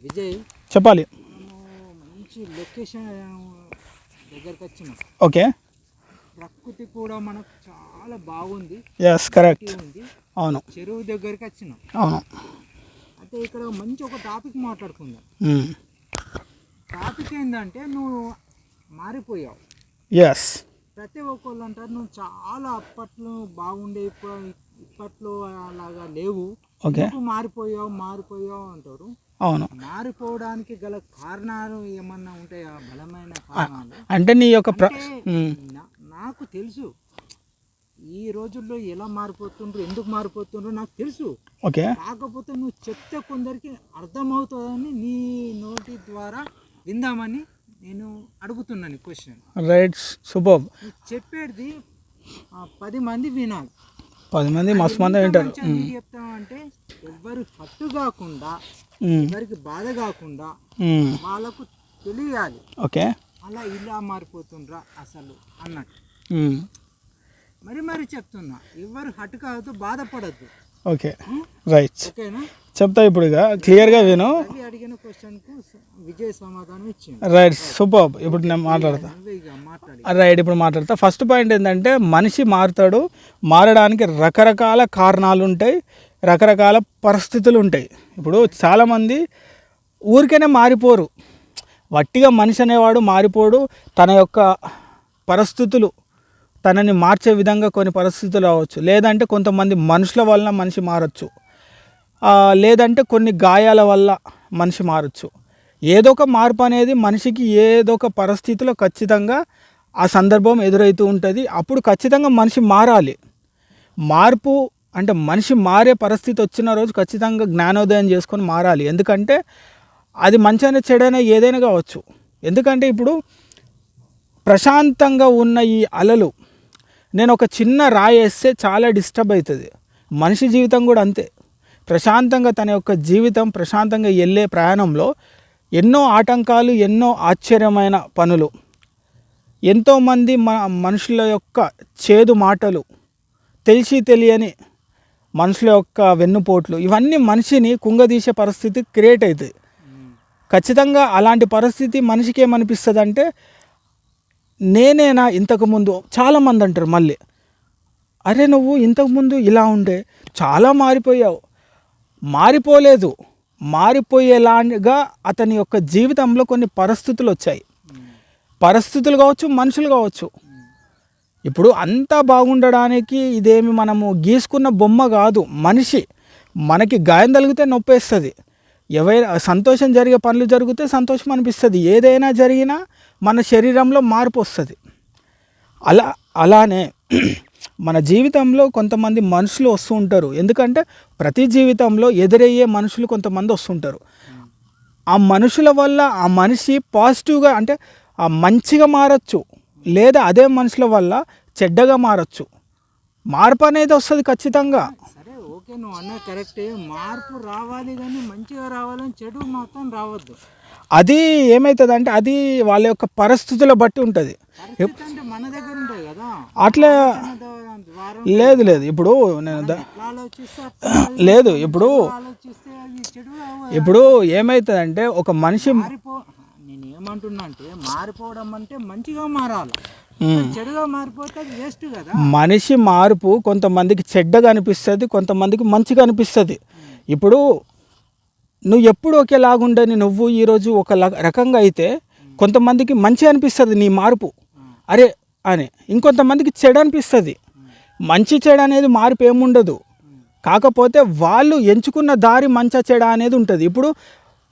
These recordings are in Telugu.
విజయ్ చెప్పాలి. మంచి లొకేషన్ దగ్గరికి వచ్చినాం. ఓకే, ప్రకృతి కూడా మనకు చాలా బాగుంది. Yes correct. ఉంది అవును చెరువు దగ్గరికి వచ్చినాం. అవును. అయితే ఇక్కడ మంచి ఒక టాపిక్ మాట్లాడుకుందాం. టాపిక్ ఏంటంటే నువ్వు మారిపోయావు. ఎస్. ప్రతి ఒక్కళ్ళు అంటారు నువ్వు చాలా అప్పట్లో బాగుండే ఇప్పట్లో అలాగా లేవు. ఓకే, మారిపోయావు అంటారు. అవును. మారిపోవడానికి గల కారణాలు ఏమన్నా ఉంటాయా? బలమైన కారణాలు అంటే నీ యొక్క నాకు తెలుసు ఈ రోజుల్లో ఎలా మారిపోతుండ్రు, ఎందుకు మారిపోతుండ్రు నాకు తెలుసు. ఓకే, కాకపోతే నువ్వు చెప్తే కొందరికి అర్థమవుతుందని నీ నోటి ద్వారా విందామని నేను అడుగుతున్నాను క్వశ్చన్. Right, super. చెప్పేది 10 మంది వినాలి. 10 మంది మస్తు మంది వింటారు. చెప్తామంటే ఎవరు హట్టు కాకుండా, ఎవరికి బాధ కాకుండా వాళ్ళకు తెలియాలి. ఓకే, అలా ఇలా మారిపోతుండ్రా అసలు అన్నట్టు. మరి చెప్తున్నా, ఎవరు హట్టు కావద్దు, బాధపడద్దు. Okay, right. ఓకేనా? చెప్తా ఇప్పుడు ఇక క్లియర్గా విను. అడిగిన క్వశ్చన్కు విజయ్ సమాధానం ఇచ్చింది. Right, super. ఇప్పుడు నేను మాట్లాడతా. రైట్, ఇప్పుడు మాట్లాడతా. ఫస్ట్ పాయింట్ ఏంటంటే మనిషి మారుతాడు. మారడానికి రకరకాల కారణాలు ఉంటాయి, రకరకాల పరిస్థితులు ఉంటాయి. ఇప్పుడు చాలామంది ఊరికనే మారిపోరు. వట్టిగా మనిషి అనేవాడు మారిపోడు. తన యొక్క పరిస్థితులు తనని మార్చే విధంగా కొన్ని పరిస్థితులు రావచ్చు, లేదంటే కొంతమంది మనుషుల వలన మనిషి మారచ్చు, లేదంటే కొన్ని గాయాల వల్ల మనిషి మారచ్చు. ఏదో ఒక మార్పు అనేది మనిషికి ఏదో ఒక పరిస్థితిలో ఖచ్చితంగా ఆ సందర్భం ఎదురవుతూ ఉంటుంది. అప్పుడు ఖచ్చితంగా మనిషి మారాలి. మార్పు అంటే మనిషి మారే పరిస్థితి వచ్చిన రోజు ఖచ్చితంగా జ్ఞానోదయం చేసుకొని మారాలి. ఎందుకంటే అది మంచైనా చెడైనా ఏదైనా కావచ్చు. ఎందుకంటే ఇప్పుడు ప్రశాంతంగా ఉన్న ఈ అలలు నేను ఒక చిన్న రాయి వేస్తే చాలా డిస్టర్బ్ అవుతుంది. మనిషి జీవితం కూడా అంతే. ప్రశాంతంగా తన యొక్క జీవితం ప్రశాంతంగా వెళ్ళే ప్రయాణంలో ఎన్నో ఆటంకాలు, ఎన్నో ఆశ్చర్యమైన పనులు, ఎంతోమంది మనుషుల యొక్క చేదు మాటలు, తెలిసి తెలియని మనుషుల యొక్క వెన్నుపోట్లు, ఇవన్నీ మనిషిని కుంగదీసే పరిస్థితి క్రియేట్ అవుతుంది. ఖచ్చితంగా అలాంటి పరిస్థితి మనిషికి ఏమనిపిస్తుంది అంటే నేనేనా ఇంతకుముందు. చాలామంది అంటారు మళ్ళీ, అరే నువ్వు ఇంతకుముందు ఇలా ఉండే చాలా మారిపోయావు. మారిపోలేదు, మారిపోయేలాగా అతని యొక్క జీవితంలో కొన్ని పరిస్థితులు వచ్చాయి. పరిస్థితులు కావచ్చు, మనుషులు కావచ్చు. ఇప్పుడు అంతా బాగుండడానికి ఇదేమి మనము గీసుకున్న బొమ్మ కాదు. మనిషి మనకి గాయం తగిలితే నొప్పేస్తుంది. ఎవరైనా సంతోషం జరిగే పనులు జరిగితే సంతోషం అనిపిస్తుంది. ఏదైనా జరిగినా మన శరీరంలో మార్పు వస్తుంది. అలానే మన జీవితంలో కొంతమంది మనుషులు వస్తూ ఉంటారు. ఎందుకంటే ప్రతి జీవితంలో ఎదురయ్యే మనుషులు కొంతమంది వస్తుంటారు. ఆ మనుషుల వల్ల ఆ మనిషి పాజిటివ్గా అంటే మంచిగా మారచ్చు, లేదా అదే మనుషుల వల్ల చెడ్డగా మారచ్చు. మార్పు అనేది వస్తుంది ఖచ్చితంగా. సరే, ఓకే, నువ్వు అన్న కరెక్టే. మార్పు రావాలి కానీ మంచిగా రావాలని చెడు మాత్రం రావద్దు. అది ఏమవుతుంది అంటే అది వాళ్ళ యొక్క పరిస్థితుల బట్టి ఉంటుంది. మన దగ్గర ఉంటాయి కదా, అట్లా లేదు. ఇప్పుడు నేను లేదు. ఇప్పుడు ఏమవుతుందంటే ఒక మనిషి నేను ఏమంటున్నా అంటే మారిపోవడం అంటే మంచిగా మారాలి, చెడుగా మారిపోతే వేస్ట్ కదా. మనిషి మార్పు కొంతమందికి చెడ్డగా అనిపిస్తుంది, కొంతమందికి మంచిగా అనిపిస్తుంది. ఇప్పుడు నువ్వు ఎప్పుడు ఒకేలాగుండని నువ్వు ఈరోజు ఒక రకంగా అయితే కొంతమందికి మంచి అనిపిస్తుంది నీ మార్పు, అరే అని. ఇంకొంతమందికి చెడు అనిపిస్తుంది. మంచి చెడు అనేది మార్పు ఏముండదు. కాకపోతే వాళ్ళు ఎంచుకున్న దారి మంచి చెడ అనేది ఉంటుంది. ఇప్పుడు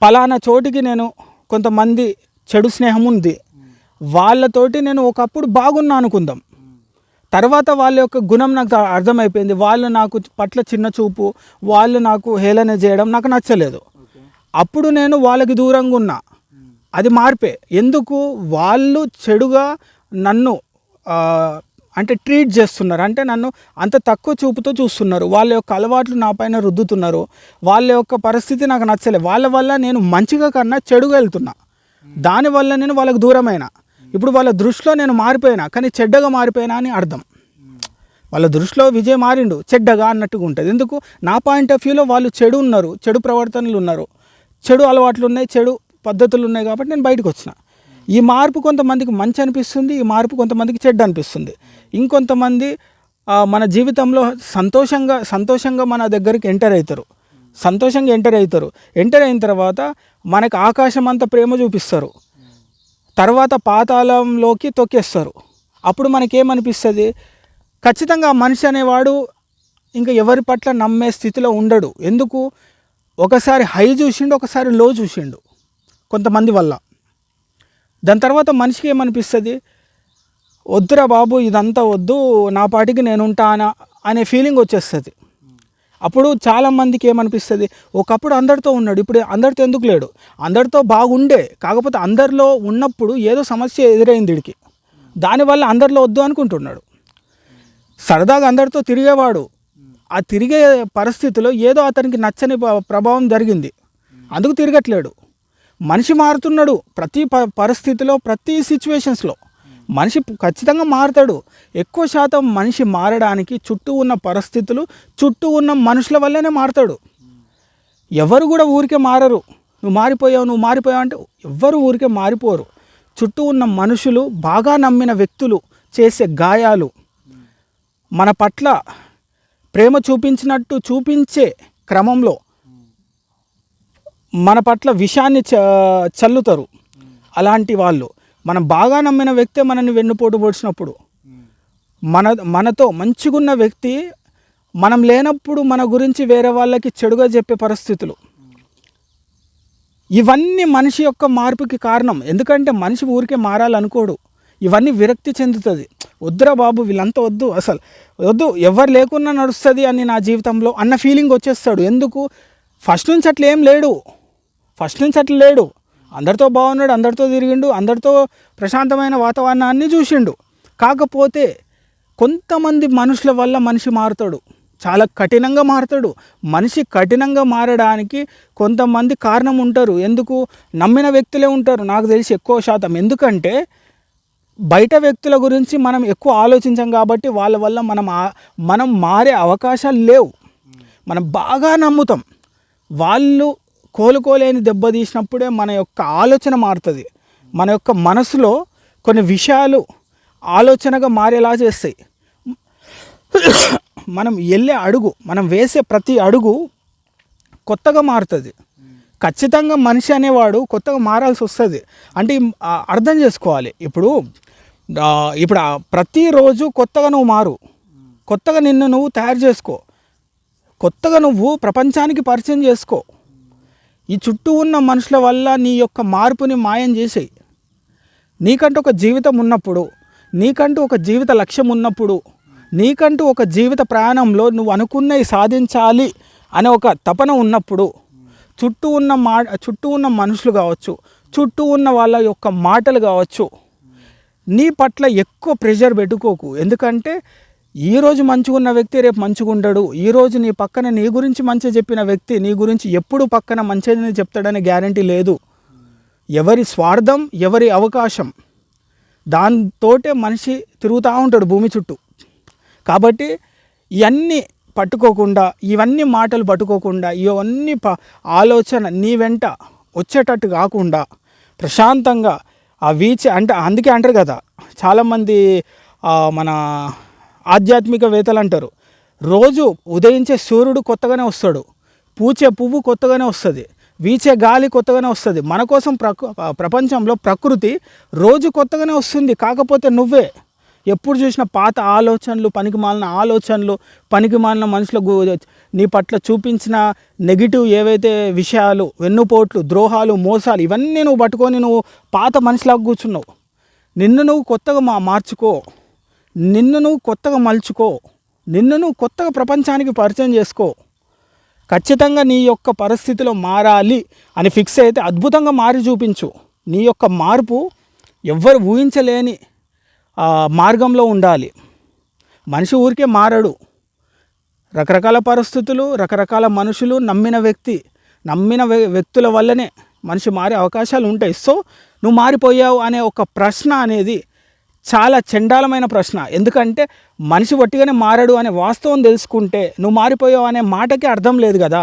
పలానా చోటికి నేను కొంతమంది చెడు స్నేహం ఉంది, వాళ్ళతోటి నేను ఒకప్పుడు బాగున్నా అనుకుందాం. తర్వాత వాళ్ళ యొక్క గుణం నాకు అర్థమైపోయింది. వాళ్ళు నాకు పట్ల చిన్న చూపు, వాళ్ళు నాకు హేళన చేయడం నాకు నచ్చలేదు. అప్పుడు నేను వాళ్ళకి దూరంగా ఉన్నా. అది మార్పే. ఎందుకు? వాళ్ళు చెడుగా నన్ను అంటే ట్రీట్ చేస్తున్నారు, అంటే నన్ను అంత తక్కువ చూపుతో చూస్తున్నారు. వాళ్ళ యొక్క అలవాట్లు నా పైన రుద్దుతున్నారు. వాళ్ళ యొక్క పరిస్థితి నాకు నచ్చలేదు. వాళ్ళ వల్ల నేను మంచిగా కన్నా చెడుగా వెళ్తున్నా. దానివల్ల నేను వాళ్ళకు దూరమైనా. ఇప్పుడు వాళ్ళ దృష్టిలో నేను మారిపోయినా, కానీ చెడ్డగా మారిపోయినా అని అర్థం. వాళ్ళ దృష్టిలో విజయ్ మారిండు చెడ్డగా అన్నట్టుగా ఉంటుంది. ఎందుకు? నా పాయింట్ ఆఫ్ వ్యూలో వాళ్ళు చెడు ఉన్నారు, చెడు ప్రవర్తనలు ఉన్నారు, చెడు అలవాట్లు ఉన్నాయి, చెడు పద్ధతులు ఉన్నాయి కాబట్టి నేను బయటకు వచ్చిన. ఈ మార్పు కొంతమందికి మంచి అనిపిస్తుంది, ఈ మార్పు కొంతమందికి చెడ్డ అనిపిస్తుంది. ఇంకొంతమంది మన జీవితంలో సంతోషంగా మన దగ్గరికి ఎంటర్ అవుతారు, ఎంటర్ అయిన తర్వాత మనకు ఆకాశం అంత ప్రేమ చూపిస్తారు, తర్వాత పాతాళంలోకి తొక్కేస్తారు. అప్పుడు మనకేమనిపిస్తుంది, ఖచ్చితంగా మనిషి అనేవాడు ఇంకా ఎవరి పట్ల నమ్మే స్థితిలో ఉండడు. ఎందుకు, ఒకసారి హై చూసిండు, ఒకసారి లో చూసిండు కొంతమంది వల్ల. దాని తర్వాత మనిషికి ఏమనిపిస్తుంది, వద్దురా బాబు ఇదంతా వద్దు, నా పాటికి నేను ఉంటానా అనే ఫీలింగ్ వచ్చేస్తుంది. అప్పుడు చాలామందికి ఏమనిపిస్తుంది, ఒకప్పుడు అందరితో ఉన్నాడు, ఇప్పుడు అందరితో ఎందుకు లేడు, అందరితో బాగుండే, కాకపోతే అందరిలో ఉన్నప్పుడు ఏదో సమస్య ఎదురైంది వీడికి, దానివల్ల అందరిలో వద్దు అనుకుంటున్నాడు. సరదాగా అందరితో తిరిగేవాడు, ఆ తిరిగే పరిస్థితిలో ఏదో అతనికి నచ్చని ప్రభావం జరిగింది, అందుకు తిరగట్లేడు. మనిషి మారుతున్నాడు ప్రతి పరిస్థితిలో, ప్రతి సిచ్యువేషన్స్లో మనిషి ఖచ్చితంగా మారుతాడు. ఎక్కువ శాతం మనిషి మారడానికి చుట్టూ ఉన్న పరిస్థితులు, చుట్టూ ఉన్న మనుషుల వల్లనే మారుతాడు. ఎవరు కూడా ఊరికే మారరు. నువ్వు మారిపోయావు అంటే ఎవ్వరు ఊరికే మారిపోరు. చుట్టూ ఉన్న మనుషులు, బాగా నమ్మిన వ్యక్తులు చేసే గాయాలు, మన పట్ల ప్రేమ చూపించే క్రమంలో మన పట్ల విషాన్ని చల్లుతారు. అలాంటి వాళ్ళు, మనం బాగా నమ్మిన వ్యక్తే మనల్ని వెన్నుపోటు పొడిచినప్పుడు, మనతో మంచిగున్న వ్యక్తి మనం లేనప్పుడు మన గురించి వేరే వాళ్ళకి చెడుగా చెప్పే పరిస్థితులు, ఇవన్నీ మనిషి యొక్క మార్పుకి కారణం. ఎందుకంటే మనిషి ఊరికే మారాలనుకోడు, ఇవన్నీ విరక్తి చెందుతుంది. వద్దురా బాబు వీళ్ళంతా వద్దు, అసలు వద్దు, ఎవరు లేకున్నా నడుస్తుంది అని నా జీవితంలో అన్న ఫీలింగ్ వచ్చేస్తాడు. ఎందుకు, ఫస్ట్ నుంచి అట్లా లేడు. అందరితో బాగున్నాడు, అందరితో తిరిగిండు, అందరితో ప్రశాంతమైన వాతావరణాన్ని చూసిండు. కాకపోతే కొంతమంది మనుషుల వల్ల మనిషి మారుతాడు, చాలా కఠినంగా మారుతాడు. మనిషి కఠినంగా మారడానికి కొంతమంది కారణం ఉంటారు. ఎందుకు, నమ్మిన వ్యక్తులే ఉంటారు నాకు తెలిసి ఎక్కువ శాతం. ఎందుకంటే బయట వ్యక్తుల గురించి మనం ఎక్కువ ఆలోచించాం కాబట్టి వాళ్ళ వల్ల మనం మారే అవకాశాలు లేవు. మనం బాగా నమ్ముతాం, వాళ్ళు కోలుకోలేని దెబ్బతీసినప్పుడే మన యొక్క ఆలోచన మారుతుంది. మన యొక్క మనసులో కొన్ని విషయాలు ఆలోచనగా మారేలా చేస్తాయి. మనం వేసే ప్రతి అడుగు కొత్తగా మారుతుంది. ఖచ్చితంగా మనిషి అనేవాడు కొత్తగా మారాల్సి వస్తుంది. అంటే అర్థం చేసుకోవాలి. ఇప్పుడు ప్రతిరోజు కొత్తగా నువ్వు మారు, కొత్తగా నిన్ను నువ్వు తయారు చేసుకో, కొత్తగా నువ్వు ప్రపంచానికి పరిచయం చేసుకో. ఈ చుట్టూ ఉన్న మనుషుల వల్ల నీ యొక్క మార్పుని మాయం చేసేయి. నీకంటూ ఒక జీవితం ఉన్నప్పుడు, నీకంటూ ఒక జీవిత లక్ష్యం ఉన్నప్పుడు, నీకంటూ ఒక జీవిత ప్రయాణంలో నువ్వు అనుకున్నవి సాధించాలి అనే ఒక తపన ఉన్నప్పుడు, చుట్టూ ఉన్న మనుషులు కావచ్చు, చుట్టూ ఉన్న వాళ్ళ యొక్క మాటలు కావచ్చు, నీ పట్ల ఎక్కువ ప్రెషర్ పెట్టుకోకు. ఎందుకంటే ఈరోజు మంచిగా ఉన్న వ్యక్తి రేపు మంచిగా ఉండడు. ఈరోజు నీ పక్కన నీ గురించి మంచిగా చెప్పిన వ్యక్తి నీ గురించి ఎప్పుడు పక్కన మంచిగా చెప్తాడనే గ్యారంటీ లేదు. ఎవరి స్వార్థం, ఎవరి అవకాశం, దాంతోటే మనిషి తిరుగుతూ ఉంటాడు భూమి చుట్టూ. కాబట్టి ఇవన్నీ ఇవన్నీ మాటలు పట్టుకోకుండా, ఇవన్నీ ఆలోచన నీ వెంట వచ్చేటట్టు కాకుండా ప్రశాంతంగా అందుకే అంటారు కదా చాలామంది మన ఆధ్యాత్మికవేత్తలు అంటారు, రోజు ఉదయించే సూర్యుడు కొత్తగానే వస్తాడు, పూచే పువ్వు కొత్తగానే వస్తుంది, వీచే గాలి కొత్తగానే వస్తుంది. మన కోసం ప్రపంచంలో ప్రకృతి రోజు కొత్తగానే వస్తుంది. కాకపోతే నువ్వే ఎప్పుడు చూసిన పాత ఆలోచనలు, పనికిమాలిన మనుషులకు నీ పట్ల చూపించిన నెగిటివ్ ఏవైతే విషయాలు, వెన్నుపోట్లు, ద్రోహాలు, మోసాలు, ఇవన్నీ నువ్వు పట్టుకొని నువ్వు పాత మనిషిలాగా కూర్చున్నావు. నిన్ను నువ్వు కొత్తగా మార్చుకో, నిన్ను నువ్వు కొత్తగా మలుచుకో, నిన్ను నువ్వు కొత్తగా ప్రపంచానికి పరిచయం చేసుకో. ఖచ్చితంగా నీ యొక్క పరిస్థితిలో మారాలి అని ఫిక్స్ అయితే అద్భుతంగా మారి చూపించు. నీ యొక్క మార్పు ఎవ్వరు ఊహించలేని మార్గంలో ఉండాలి. మనిషి ఊరికే మారడు. రకరకాల పరిస్థితులు, రకరకాల మనుషులు, నమ్మిన వ్యక్తుల వల్లనే మనిషి మారే అవకాశాలు ఉంటాయి. సో నువ్వు మారిపోయావు అనే ఒక ప్రశ్న అనేది చాలా చండాలమైన ప్రశ్న. ఎందుకంటే మనిషి ఒట్టిగానే మారడు అనే వాస్తవం తెలుసుకుంటే నువ్వు మారిపోయావు అనే మాటకి అర్థం లేదు కదా.